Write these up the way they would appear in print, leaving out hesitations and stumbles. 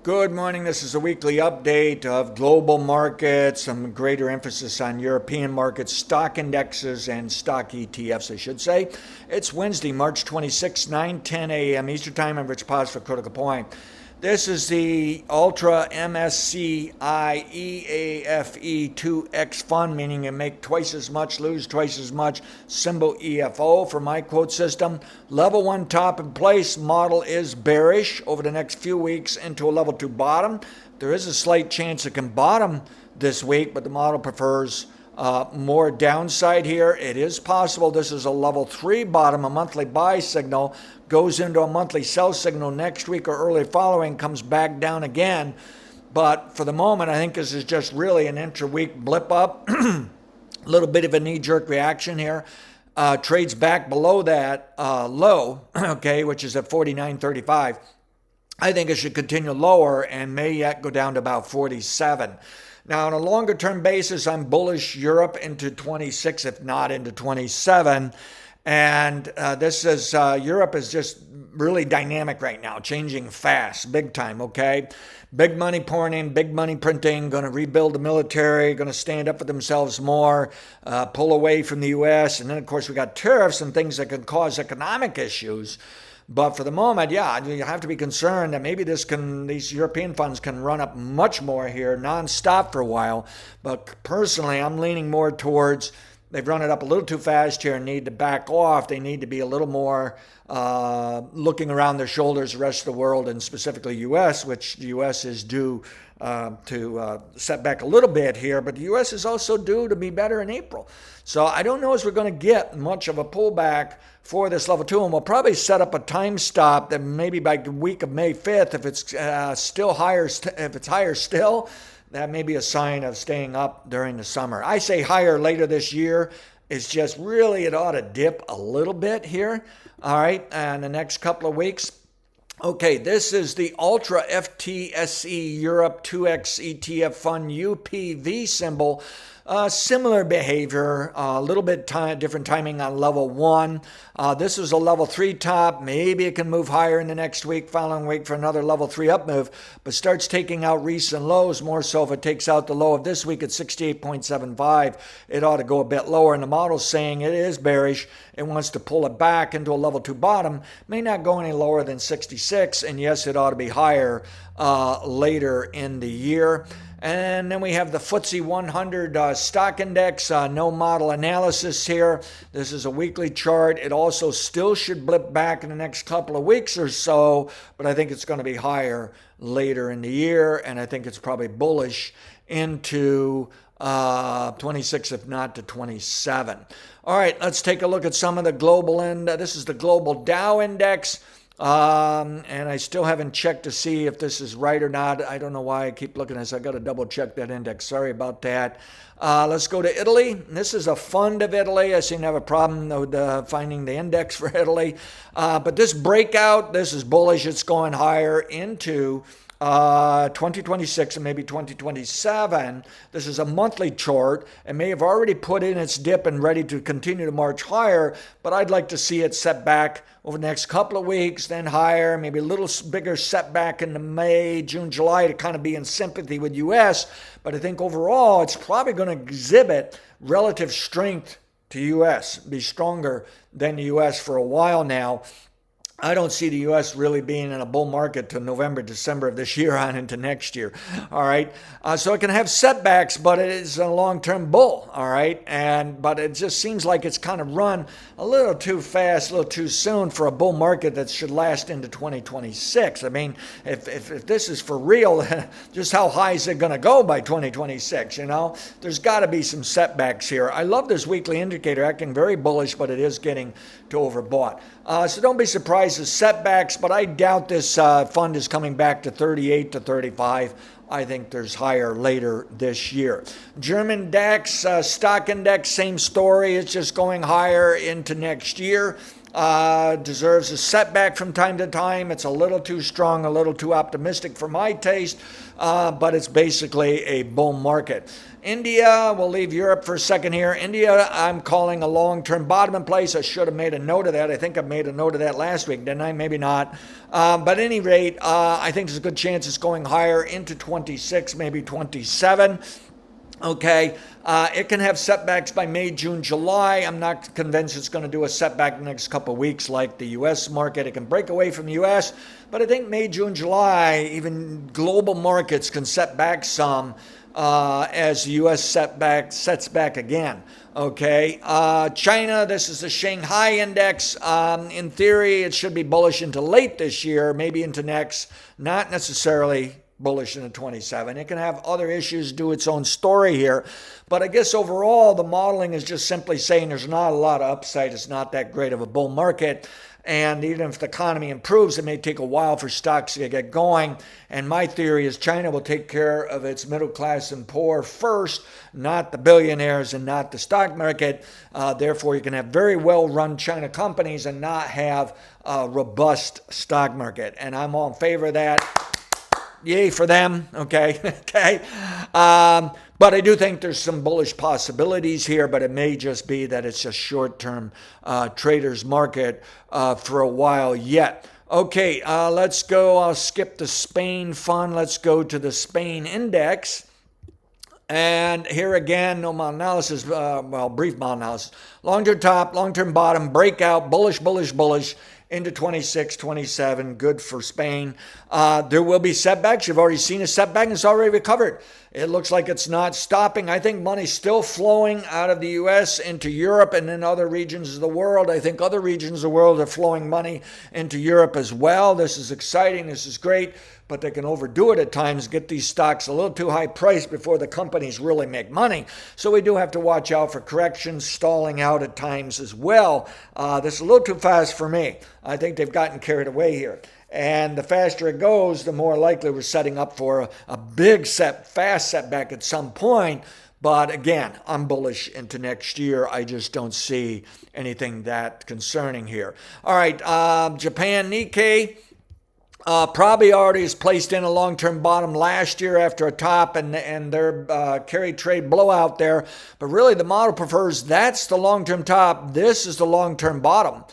Good morning. This is a weekly update of global markets, some greater emphasis on European markets, stock indexes, and stock ETFs, I should say. It's Wednesday, March 26, 9:10 a.m. Eastern Time. I'm Rich Paz for Critical Point. This is the Ultra MSCI EAFE 2X fund, meaning you make twice as much, lose twice as much. Symbol EFO for my quote system. Level 1 top in place. Model is bearish over the next few weeks into a level 2 bottom. There is a slight chance it can bottom this week, but the model prefers more downside here. It is possible this is a level 3 bottom, a monthly buy signal, goes into a monthly sell signal next week or early following, comes back down again. But for the moment, I think this is just really an intra-week blip up, a little bit of a knee-jerk reaction here. Trades back below that low, okay, which is at 49.35. I think it should continue lower and may yet go down to about 47. Now, on a longer-term basis, I'm bullish Europe into 26, if not into 27. And Europe is just really dynamic right now, changing fast, big time, okay? Big money pouring in, big money printing, going to rebuild the military, going to stand up for themselves more, pull away from the U.S. And then, of course, we got tariffs and things that can cause economic issues. But for the moment, yeah, you have to be concerned that maybe these European funds can run up much more here nonstop for a while. But personally, I'm leaning more towards they've run it up a little too fast here and need to back off. They need to be a little more looking around their shoulders, the rest of the world, and specifically U.S., which the U.S. is due to set back a little bit here, but the U.S. is also due to be better in April. So I don't know if we're going to get much of a pullback for this level 2, and we'll probably set up a time stop that maybe by the week of May 5th, if it's still higher, if it's higher still, that may be a sign of staying up during the summer. I say higher later this year. It's just really it ought to dip a little bit here, all right, and the next couple of weeks. Okay, this is the Ultra FTSE Europe 2X ETF Fund UPV symbol. Similar behavior, a little bit different timing on level 1. This is a level 3 top. Maybe it can move higher in the next week, following week for another level 3 up move, but starts taking out recent lows, more so if it takes out the low of this week at 68.75. It ought to go a bit lower, and the model's saying it is bearish. It wants to pull it back into a level 2 bottom. May not go any lower than 66, and yes, it ought to be higher later in the year. And then we have the FTSE 100 stock index, no model analysis here. This is a weekly chart. It also still should blip back in the next couple of weeks or so, but I think it's going to be higher later in the year, and I think it's probably bullish into 26, if not to 27. All right, let's take a look at some of the global end. This is the global Dow index. And I still haven't checked to see if this is right or not. I don't know why I keep looking at this. I got to double check that index. Sorry about that. Let's go to Italy. This is a fund of Italy. I seem to have a problem with finding the index for Italy. But this breakout, this is bullish. It's going higher into 2026 and maybe 2027. This is a monthly chart and may have already put in its dip and ready to continue to march higher, but I'd like to see it set back over the next couple of weeks, then higher, maybe a little bigger setback in the May, June, July to kind of be in sympathy with U.S., but I think overall it's probably going to exhibit relative strength to U.S., be stronger than the U.S. for a while now. I don't see the U.S. really being in a bull market to November, December of this year on into next year. All right. So it can have setbacks, but it is a long-term bull. All right. But it just seems like it's kind of run a little too fast, a little too soon for a bull market that should last into 2026. I mean, if this is for real, just how high is it going to go by 2026? You know, there's got to be some setbacks here. I love this weekly indicator acting very bullish, but it is getting to overbought. So don't be surprised at setbacks, but I doubt this fund is coming back to 38 to 35. I think there's higher later this year. German DAX stock index, same story. It's just going higher into next year. deserves a setback from time to time. It's a little too strong, a little too optimistic for my taste, but it's basically a bull market. India, we'll leave Europe for a second here. India, I'm calling a long-term bottom in place. I should have made a note of that. I think I made a note of that last week, didn't I? Maybe not. But at any rate, I think there's a good chance it's going higher into 26, maybe 27. Okay, it can have setbacks by May, June, July. I'm not convinced it's going to do a setback in the next couple of weeks like the U.S. market. It can break away from the U.S., but I think May, June, July, even global markets can set back some as the U.S. sets back again. Okay, China, this is the Shanghai index. In theory, it should be bullish into late this year, maybe into next, not necessarily bullish into 27. It can have other issues, do its own story here. But I guess overall, the modeling is just simply saying there's not a lot of upside. It's not that great of a bull market. And even if the economy improves, it may take a while for stocks to get going. And my theory is China will take care of its middle class and poor first, not the billionaires and not the stock market. Therefore, you can have very well-run China companies and not have a robust stock market. And I'm all in favor of that. Yay for them. Okay. Okay. But I do think there's some bullish possibilities here, but it may just be that it's a short-term trader's market for a while yet. Okay, let's go. I'll skip the Spain fund. Let's go to the Spain index. And here again, no analysis, brief analysis. Long-term top, long-term bottom, breakout, bullish, bullish, bullish. Into 26, 27, good for Spain. There will be setbacks. You've already seen a setback and it's already recovered. It looks like it's not stopping. I think money's still flowing out of the U.S. into Europe and in other regions of the world. I think other regions of the world are flowing money into Europe as well. This is exciting. This is great. But they can overdo it at times, get these stocks a little too high priced before the companies really make money. So we do have to watch out for corrections, stalling out at times as well. This is a little too fast for me. I think they've gotten carried away here. And the faster it goes, the more likely we're setting up for a big fast setback at some point. But again, I'm bullish into next year. I just don't see anything that concerning here. All right, Japan Nikkei. Probably already is placed in a long-term bottom last year after a top and their carry trade blowout there. But really the model prefers that's the long-term top. This is the long-term bottom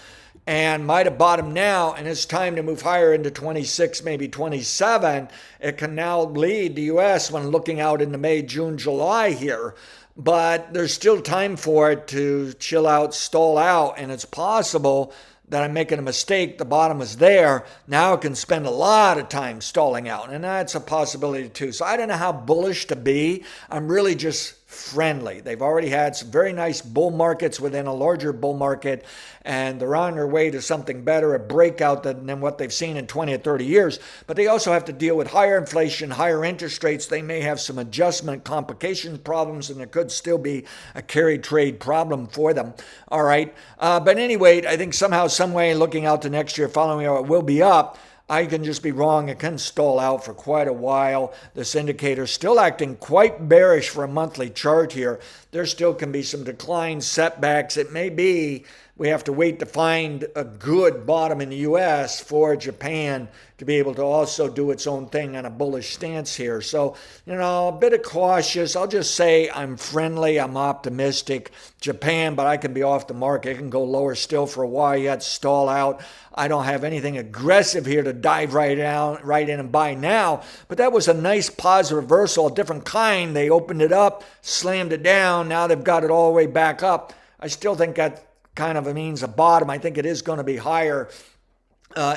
and might have bottomed now. And it's time to move higher into 26, maybe 27. It can now lead the U.S. when looking out into May, June, July here. But there's still time for it to chill out, stall out. And it's possible that I'm making a mistake. The bottom is there. Now it can spend a lot of time stalling out. And that's a possibility too. So I don't know how bullish to be. I'm really just friendly. They've already had some very nice bull markets within a larger bull market, and they're on their way to something better, a breakout than what they've seen in 20 or 30 years. But they also have to deal with higher inflation, higher interest rates. They may have some adjustment complications problems, and there could still be a carry trade problem for them. All right. But anyway, I think somehow, some way, looking out to next year, following how it will be up, I can just be wrong. It can stall out for quite a while. This indicator still acting quite bearish for a monthly chart here. There still can be some decline setbacks. It may be we have to wait to find a good bottom in the U.S. for Japan to be able to also do its own thing on a bullish stance here. So, a bit of cautious. I'll just say I'm friendly. I'm optimistic. Japan, but I can be off the market. It can go lower still for a while yet, stall out. I don't have anything aggressive here to dive right in and buy now. But that was a nice positive reversal, a different kind. They opened it up, slammed it down. Now they've got it all the way back up. I still think that kind of means a bottom. I think it is going to be higher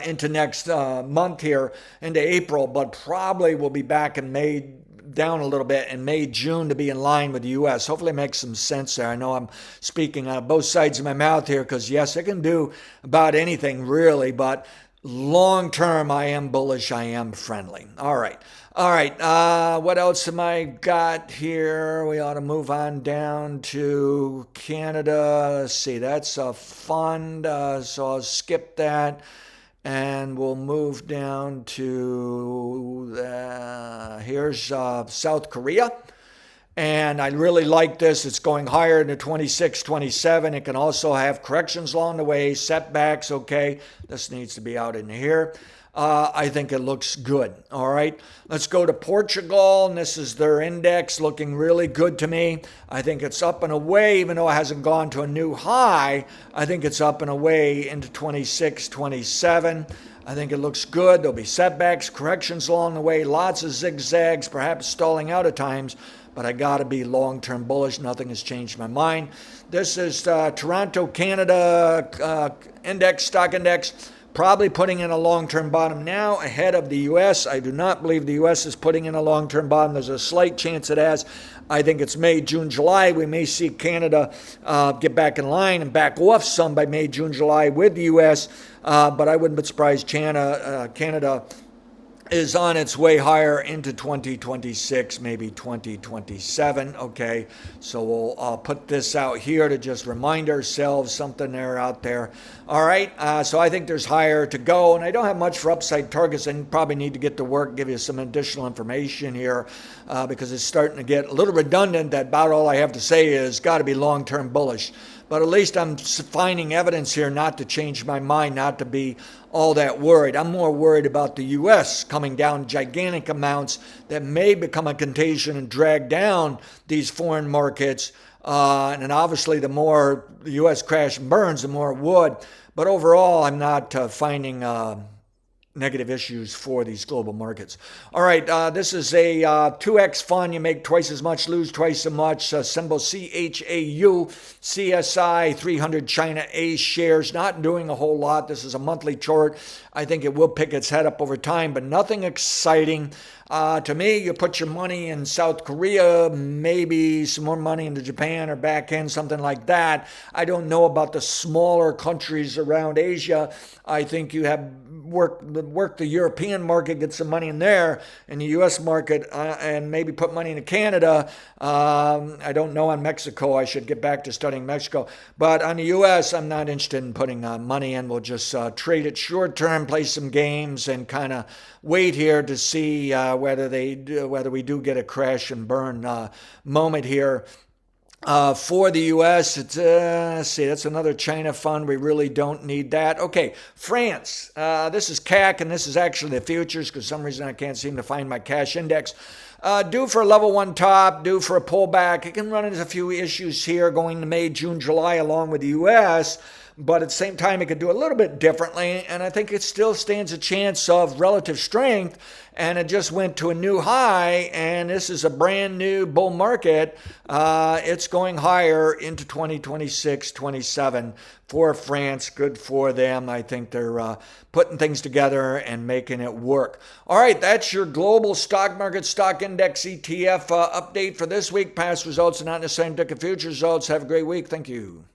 into next month here, into April, but probably will be back in May, down a little bit in May, June to be in line with the U.S. Hopefully it makes some sense there. I know I'm speaking out of both sides of my mouth here because, yes, it can do about anything really, but long term, I am bullish. I am friendly. All right. What else am I got here? We ought to move on down to Canada. Let's see. That's a fund. So I'll skip that. And we'll move down to here's South Korea. And I really like this. It's going higher into 26, 27. It can also have corrections along the way, setbacks. Okay, this needs to be out in here. I think it looks good. All right, let's go to Portugal, and this is their index, looking really good to me. I think it's up and away, even though it hasn't gone to a new high. I think it's up and away into 26, 27. I think it looks good. There'll be setbacks, corrections along the way, lots of zigzags, perhaps stalling out at times, but I got to be long-term bullish. Nothing has changed my mind. This is Toronto, Canada index, stock index, probably putting in a long-term bottom now ahead of the U.S. I do not believe the U.S. is putting in a long-term bottom. There's a slight chance it has. I think it's May, June, July. We may see Canada get back in line and back off some by May, June, July with the U.S., but I wouldn't be surprised Canada is on its way higher into 2026, maybe 2027. Okay, so we'll put this out here to just remind ourselves something there out there. All right, so I think there's higher to go, and I don't have much for upside targets. I probably need to get to work, give you some additional information here because it's starting to get a little redundant. That about all I have to say is got to be long-term bullish. But at least I'm finding evidence here not to change my mind, not to be all that worried. I'm more worried about the U.S. coming down gigantic amounts that may become a contagion and drag down these foreign markets. And obviously, the more the U.S. crash and burns, the more it would. But overall, I'm not finding negative issues for these global markets. All right, this is a 2x fund. You make twice as much, lose twice as much. Symbol CHAU, CSI 300 China A shares. Not doing a whole lot. This is a monthly chart. I think it will pick its head up over time, but nothing exciting. To me, you put your money in South Korea, maybe some more money into Japan or back end, something like that. I don't know about the smaller countries around Asia. I think you have work the European market, get some money in there, and the U.S. market, and maybe put money into Canada. I don't know on Mexico. I should get back to studying Mexico. But on the U.S., I'm not interested in putting money in. We'll just trade it short term, play some games, and kind of wait here to see whether we do get a crash and burn moment here. For the U.S., let's see, that's another China fund. We really don't need that. Okay, France. This is CAC, and this is actually the futures because for some reason I can't seem to find my cash index. Due for a level one top, due for a pullback. It can run into a few issues here going to May, June, July along with the U.S., but at the same time, it could do a little bit differently, and I think it still stands a chance of relative strength, and it just went to a new high, and this is a brand new bull market. It's going higher into 2026, 27 for France. Good for them. I think they're putting things together and making it work. All right, that's your global stock market, stock index, ETF update for this week. Past results are not necessarily indicative of future results. Have a great week. Thank you.